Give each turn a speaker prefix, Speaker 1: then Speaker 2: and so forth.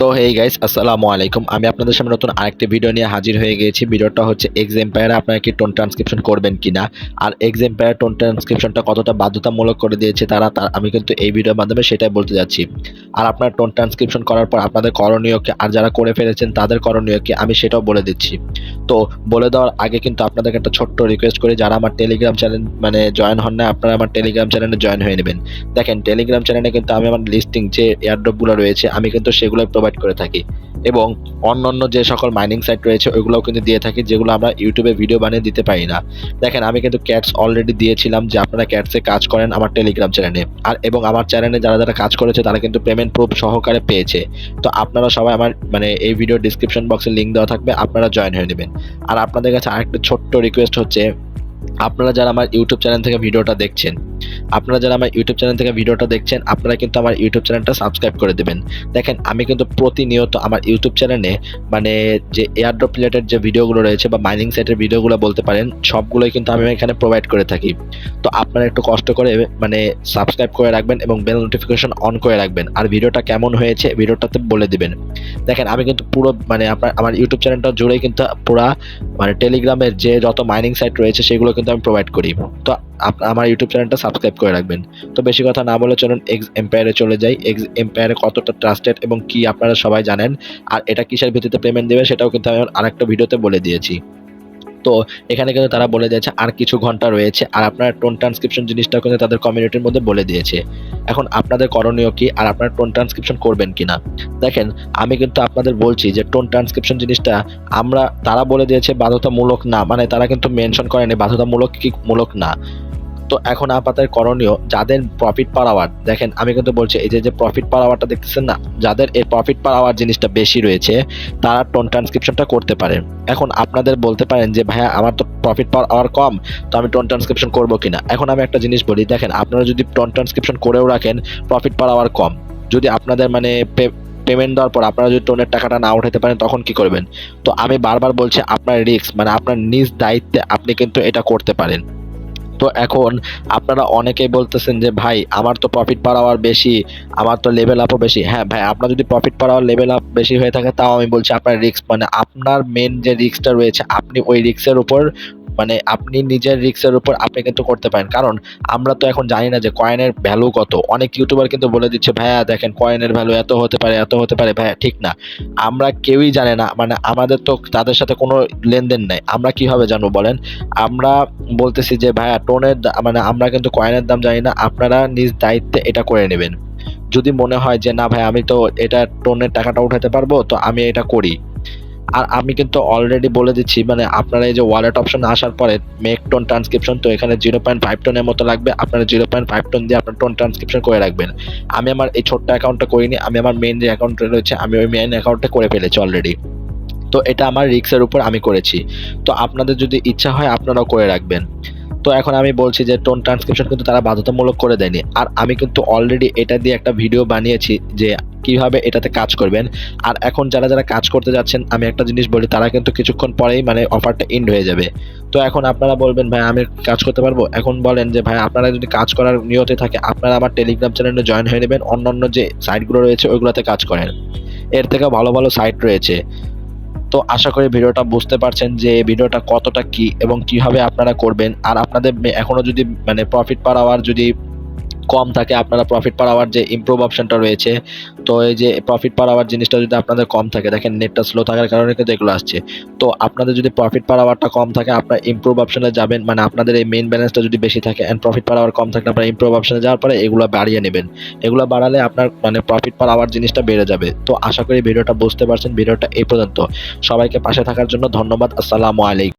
Speaker 1: তো hey guys, আসসালামু আলাইকুম। আমি আপনাদের সামনে নতুন আরেকটি ভিডিও নিয়ে হাজির হয়ে গিয়েছি। ভিডিওটা হচ্ছে এক্সাম্পায়ারে আপনারা কি টোন ট্রান্সক্রিপশন করবেন কিনা, আর এক্সাম্পায়ার টোন ট্রান্সক্রিপশনটা কতটা বাধ্যতামূলক করে দিয়েছে তারা, আমি কিন্তু এই ভিডিওর মাধ্যমে সেটাই বলতে যাচ্ছি। আর আপনার টোন ট্রান্সক্রিপশন করার পর আপনাদের করণীয় কি, আর যারা করে ফেলেছেন তাদের করণীয় কি, আমি সেটাও বলে দিচ্ছি। তো বলে দেওয়ার আগে কিন্তু আপনাদেরকে একটা ছোট্ট রিকোয়েস্ট করি, যারা আমার টেলিগ্রাম চ্যানেল জয়েন হন না, আপনারা আমার টেলিগ্রাম চ্যানেলে জয়েন হয়ে নেবেন। দেখেন, টেলিগ্রাম চ্যানেলে কিন্তু আমি আমার লিস্টিং যে এয়ারড্রপগুলো রয়েছে আমি কিন্তু সেগুলো প্রোভাইড করে থাকি, এবং অন্যান্য যে সকল মাইনিং সাইট রয়েছে ওইগুলোও কিন্তু দিয়ে থাকি, যেগুলো আমরা ইউটিউবে ভিডিও বানিয়ে দিতে পারি না। দেখেন, আমি কিন্তু ক্যাটস অলরেডি দিয়েছিলাম যে আপনারা ক্যাটসে কাজ করেন আমার টেলিগ্রাম চ্যানেলে, আর এবং আমার চ্যানেলে যারা যারা কাজ করেছে তারা কিন্তু পেমেন্ট প্রুফ সহকারে পেয়েছে। তো আপনারা সবাই আমার এই ভিডিও ডিসক্রিপশন বক্সে লিঙ্ক দেওয়া থাকবে, আপনারা জয়েন হয়ে নেবেন। আর আপনাদের কাছে আরেকটা ছোট্ট রিকোয়েস্ট হচ্ছে, আপনারা যারা আমার ইউটিউব চ্যানেল থেকে ভিডিওটা দেখছেন আপনারা কিন্তু আমার ইউটিউব চ্যানেলটা সাবস্ক্রাইব করে দেবেন। দেখেন, আমি কিন্তু প্রতিনিয়ত আমার ইউটিউব চ্যানেলে যে এয়ারড্রপ রিলেটেড যে ভিডিওগুলো রয়েছে বা মাইনিং সাইটের ভিডিওগুলো বলতে পারেন, সবগুলোই কিন্তু আমি এখানে প্রোভাইড করে থাকি। তো আপনারা একটু কষ্ট করে সাবস্ক্রাইব করে রাখবেন এবং বেল নোটিফিকেশন অন করে রাখবেন, আর ভিডিওটা কেমন হয়েছে ভিডিওটাতে বলে দিবেন। দেখেন, আমি কিন্তু পুরো আমার ইউটিউব চ্যানেলটা জুড়েই কিন্তু পুরা টেলিগ্রামের যে যত মাইনিং সাইট রয়েছে সেগুলো কিন্তু আমি প্রোভাইড করি। তো আমার ইউটিউব চ্যানেলটা সাবস্ক্রাইব করে রাখবেন। তো বেশি কথা না বলে চলুন এক্সাম্পায়ারে চলে যাই। এক্সাম্পায়ারে কতটা ট্রাস্টেড এবং কি আপনারা সবাই জানেন, আর এটা কিসের ভিত্তিতে পেমেন্ট দেবে সেটাও কিন্তু আমি আরেকটা ভিডিওতে বলে দিয়েছি। তো এখানে কিন্তু তারা বলে দিয়েছে আর কিছু ঘন্টা রয়েছে, আর আপনার টোন ট্রান্সক্রিপশন জিনিসটা কিন্তু তাদের কমিউনিটির মধ্যে বলে দিয়েছে। এখন আপনাদের করণীয় কি, আর আপনারা টোন ট্রান্সক্রিপশন করবেন কিনা। দেখেন, আমি কিন্তু আপনাদের বলছি যে টোন ট্রান্সক্রিপশন জিনিসটা তারা বলে দিয়েছে বাধ্যতামূলক না, তারা কিন্তু মেনশন করেনি বাধ্যতামূলক কি মূলক না। তো এখন আপনাদের করণীয়, যাদের প্রফিট পার আওয়ার, দেখেন আমি কিন্তু বলছি এই যে প্রফিট পার আওয়ারটা দেখতেছেন না, যাদের এই প্রফিট পার আওয়ার জিনিসটা বেশি রয়েছে তারা টোন ট্রান্সক্রিপশনটা করতে পারেন। এখন আপনাদের বলতে পারেন যে ভাইয়া আমার তো প্রফিট পার আওয়ার কম, তো আমি টোন ট্রান্সক্রিপশন করবো কিনা। এখন আমি একটা জিনিস বলি, দেখেন আপনারা যদি টোন ট্রান্সক্রিপশন করেও রাখেন, প্রফিট পার আওয়ার কম, যদি আপনাদের পেমেন্ট দেওয়ার পর আপনারা যদি টোনের টাকাটা না উঠাতে পারেন তখন কি করবেন। তো আমি বারবার বলছি, আপনার রিস্ক আপনার নিজ দায়িত্বে আপনি কিন্তু এটা করতে পারেন। তো এখন আপনারা অনেকেই বলতেছেন যে ভাই আমার তো প্রফিট পার আওয়ার বেশি, আমার তো লেভেল আপও বেশি। হ্যাঁ ভাই, আপনার যদি profit per hour level up বেশি হয়ে থাকে, তাও আমি বলছি আপনার রিস্ক আপনার মেন যে রিস্কটা রয়েছে আপনি ওই রিস্কের উপর আপনি নিজের রিস্কের উপর আপনি কিন্তু করতে পারেন। কারণ আমরা তো এখন জানি না যে কয়েনের ভ্যালু কত। অনেক ইউটিউবার কিন্তু বলে দিচ্ছে ভাইয়া দেখেন কয়েনের ভ্যালু এত হতে পারে এত হতে পারে। ভাইয়া ঠিক না, আমরা কেউই জানে না, আমাদের তো তাদের সাথে কোনো লেনদেন নাই, আমরা কিভাবে জানবো বলেন। আমরা বলতেছি যে ভাইয়া টোনের আমরা কিন্তু কয়েনের দাম জানি না, আপনারা নিজ দায়িত্বে এটা করে নেবেন। যদি মনে হয় যে না ভাই আমি তো এটা টোনের টাকাটা উঠাতে পারবো, তো আমি এটা করি। আর আমি কিন্তু অলরেডি বলে দিচ্ছি, আপনারা এই যে ওয়ালেট অপশন আসার পরে মেক টোন ট্রান্সক্রিপশন, তো এখানে 0.5 টনের মতো লাগবে, আপনারা 0.5 টন দিয়ে আপনার টোন ট্রান্সক্রিপশন করে রাখবেন। আমি আমার এই ছোট্ট অ্যাকাউন্টটা করিনি, আমি আমার মেইন যে অ্যাকাউন্টটা রয়েছে আমি ওই মেইন অ্যাকাউন্টে করে ফেলেছি অলরেডি। তো এটা আমার রিস্কের উপর আমি করেছি। তো আপনাদের যদি ইচ্ছা হয় আপনারাও করে রাখবেন। তো এখন আমি বলছি যে টোন ট্রান্সক্রিপশন কিন্তু তারা বাধ্যতামূলক করে দেয়নি, আর আমি কিন্তু অলরেডি এটা দিয়ে একটা ভিডিও বানিয়েছি যে কিভাবে এটাতে কাজ করবেন। আর এখন যারা যারা কাজ করতে যাচ্ছেন, আমি একটা জিনিস বলি, তারা কিন্তু কিছুক্ষণ পরেই অফারটা এন্ড হয়ে যাবে। তো এখন আপনারা বলবেন ভাই আমি কাজ করতে পারবো, এখন বলেন যে ভাই আপনারা যদি কাজ করার নিয়তে থাকে আপনারা আমার টেলিগ্রাম চ্যানেলে জয়েন হয়ে নেবেন, অন্যান্য যে সাইটগুলো রয়েছে ওইগুলোতে কাজ করেন, এর থেকে ভালো ভালো সাইট রয়েছে। তো আশা করি ভিডিওটা বুঝতে পারছেন যে ভিডিওটা কতটা কি এবং কিভাবে আপনারা করবেন। আর আপনাদের এখনো যদি প্রফিট পার আওয়ার যদি কম থাকে, আপনারা প্রফিট পার আওয়ার যে ইমপ্রুভ অপশনটা রয়েছে, তো এই যে প্রফিট পার আওয়ার জিনিসটা যদি আপনাদের কম থাকে, দেখেন নেটটা স্লো থাকার কারণে কিন্তু এগুলো আসছে। তো আপনাদের যদি প্রফিট পার আওয়ারটা কম থাকে আপনারা ইমপ্রুভ অপশনে যাবেন, আপনাদের এই মেইন ব্যালেন্সটা যদি বেশি থাকে এন্ড প্রফিট পার আওয়ার কম থাকে, আপনারা ইমপ্রুভ অপশনে যাওয়ার পরে এগুলো বাড়িয়ে নেবেন। এগুলো বাড়ালে আপনার প্রফিট পার আওয়ার জিনিসটা বেড়ে যাবে। তো আশা করি ভিডিওটা বুঝতে পারছেন। ভিডিওটা এই পর্যন্ত, সবাইকে পাশে থাকার জন্য ধন্যবাদ। আসসালামু আলাইকুম।